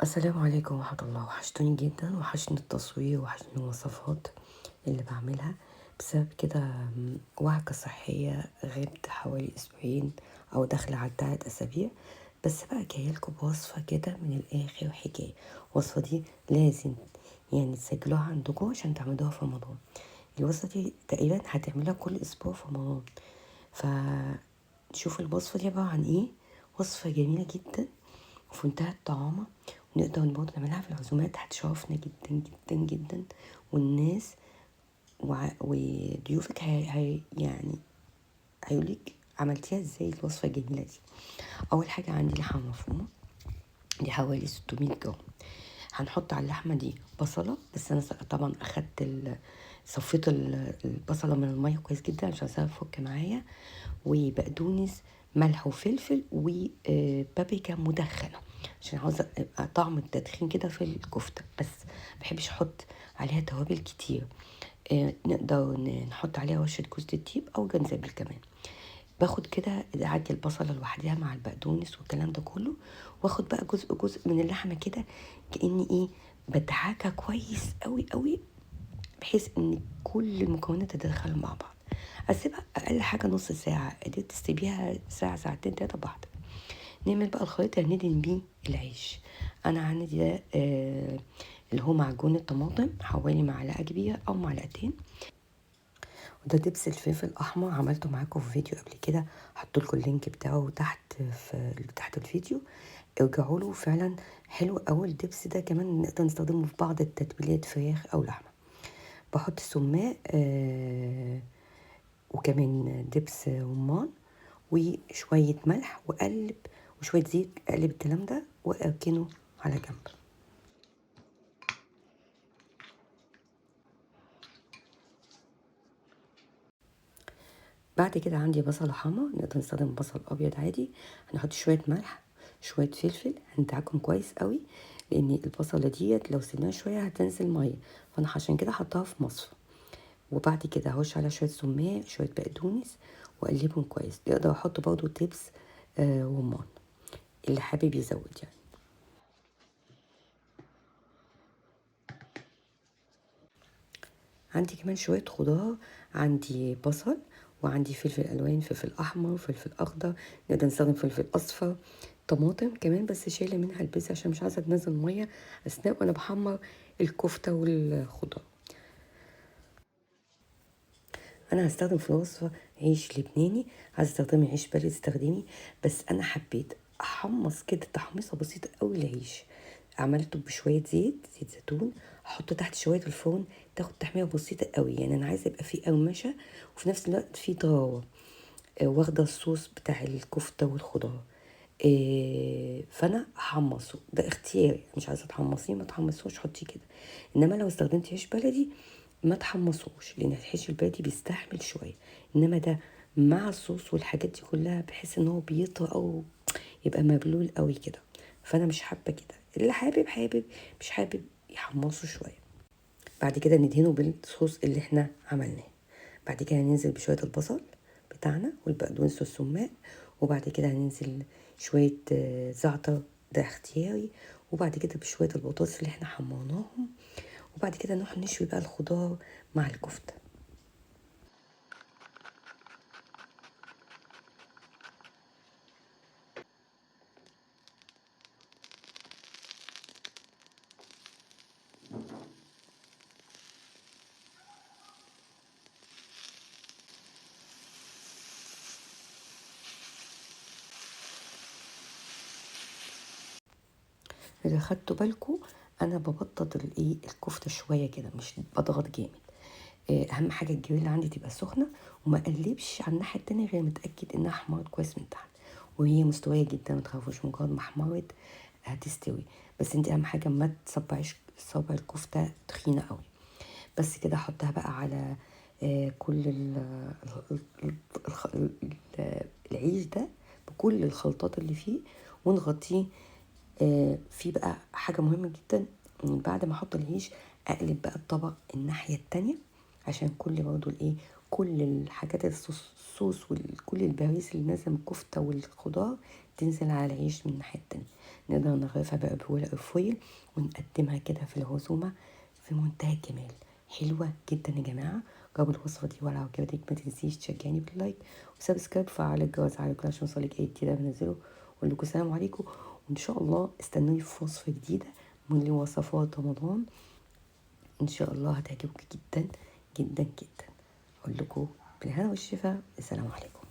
السلام عليكم ورحمة الله. وحشتوني جدا، وحشني التصوير، وحشني الوصفات اللي بعملها. بسبب كده وعكة صحية غبت حوالي أسبوعين أو داخلة على 3 أسابيع. بس بقى جايلكوا بوصفة كده من الآخر حكاية. الوصفة دي لازم يعني تسجلوها عندكم عشان تعملوها في رمضان. الوصفة دي تقريبا هتعملها كل أسبوع في رمضان. فنشوف الوصفة دي عبارة عن ايه. وصفة جميلة جدا وفي منتهى الطعامة، ونقدر برضه نعملها في العزومات، هتشرفنا جدا جدا جدا. والناس وضيوفك هي يعني هيقولك عملتيها ازاي الوصفة الجميلة دي. أول حاجة عندي لحمة مفرومة، دي حوالي 600 جرام. هنحط على اللحمة دي بصلة، بس أنا طبعا أخدت صفيت البصلة من المية كويس جدا عشان تفك معايا. وبقدونس، ملح وفلفل وبابريكا مدخنة عشان عاوزة طعم التدخين كده في الكفتة، بس مبحبش احط عليها توابل كتير. نقدر نحط عليها رشة جوز الطيب او جنزبيل كمان. باخد كده اعدي البصلة لوحدها مع البقدونس والكلام ده كله، واخد بقى جزء من اللحمة كده، كأني ايه بدعكها كويس قوي قوي، بحيث ان كل المكونات تتدخل مع بعض. اسيبها اقل حاجه نص ساعه، قدرت تسيبيها ساعه ساعتين تلاته براحتك. نعمل بقى الخليط اللي ندهن بيه العيش. انا عندي ده اللي هو معجون الطماطم، حوالي معلقه كبيره او معلقتين. وده دبس الفلفل الاحمر، عملته معاكم في فيديو قبل كده، هحطلكوا اللينك بتاعه تحت الفيديو. ارجعوا له، فعلا حلو قوي الدبس ده. كمان نقدر نستخدمه في بعض التتبيلات، فراخ او لحمه. بحط سماق وكمان دبس رمان وشوية ملح وأقلب، وشوية زيت، أقلب الكلام ده وأركنه على جنب. بعد كده عندي بصل حمرا، نقدر نستخدم بصل أبيض عادي. هنحط شوية ملح، شوية فلفل، هندعكم كويس قوي، لأن البصلة ديت لو سيبناها شوية هتنزل مية، فأنا عشان كده حطها في مصفى. وبعد كده هرش على شوية سماق، شوية بقدونس، وأقلبهم كويس. يقدر أحط برضو دبس رمان اللي حابب يزود يعني. عندي كمان شوية خضار، عندي بصل، وعندي فلفل الوان، فلفل احمر، فلفل اخضر، نقدر نستخدم فلفل اصفر، طماطم كمان بس شايله منها البذر عشان مش عايزه تنزل ميه اثناء وانا بحمر الكفته والخضار. انا هستخدم في الوصفه عيش لبناني، عايزه تستخدمي عيش بلدي استخدمي، بس انا حبيت احمص كده تحميصه بسيطه قوي العيش. عملته بشويه زيت زيتون، احطه تحت شويه الفرن، تاخد تحميره بسيطه قوي. يعني انا عايزه يبقى فيه قرمشه وفي نفس الوقت فيه طراوه. واخده الصوص بتاع الكفته والخضار. فانا احمصه، ده اختياري، مش عايزه تحمصيه ما تحمصوش، حطيه كده. انما لو استخدمتي عيش بلدي ما تحمصوش، لان العيش البلدي بيستحمل شويه. انما ده مع الصوص والحاجات دي كلها بحيث ان هو بيطرى او يبقى مبلول قوي كده. فانا مش حابه كده، اللي حابب حابب، مش حابب يحمصه شويه. بعد كده ندهنه بالصوص اللي احنا عملناه. بعد كده هننزل بشويه البصل بتاعنا والبقدونس والسماق. وبعد كده هننزل شويه زعتر، ده اختياري. وبعد كده بشويه البطاطس اللي احنا حمرناهم. وبعد كده نروح نشوي بقى الخضار مع الكفته. اذا خدتوا بالكم انا ببطط الايه الكفته شويه كده، مش بضغط جامد. اهم حاجه الجريل عندي تبقى سخنه، وما اقلبش على الناحيه التانية غير متاكد انها احمرت كويس من تحت. وهي مستويه جدا، ما تخافوش، مجرد ما احمرت هتستوي. بس انت اهم حاجه ما تصبعيش صابع الكفته تخينه قوي. بس كده احطها بقى على كل العيش ده بكل الخلطات اللي فيه، ونغطيه. في بقى حاجة مهمة جدا، إن بعد ما احط العيش اقلب بقى الطبق الناحية التانية، عشان كل برضو الايه كل الحاجات الصوص وكل البهاريز اللي نازله من الكفتة والخضار تنزل على العيش من الناحية التانية. نقدر نغرفها بقى بورق فويل ونقدمها كده في العزومة في منتهى الجمال. حلوة جدا يا جماعة. جربوا الوصفة دي، ولو عجبتك ما تنسيش تشجعني باللايك وسبسكرايب، فعل الجرس على كل عشان يوصلك اي جديد بنزله. واقول لكم السلام عليكم، وان شاء الله استنوني في وصفة جديدة من وصفات رمضان ان شاء الله هتعجبكم جدا جدا جدا. اقول لكم بالهنا والشفا، السلام عليكم.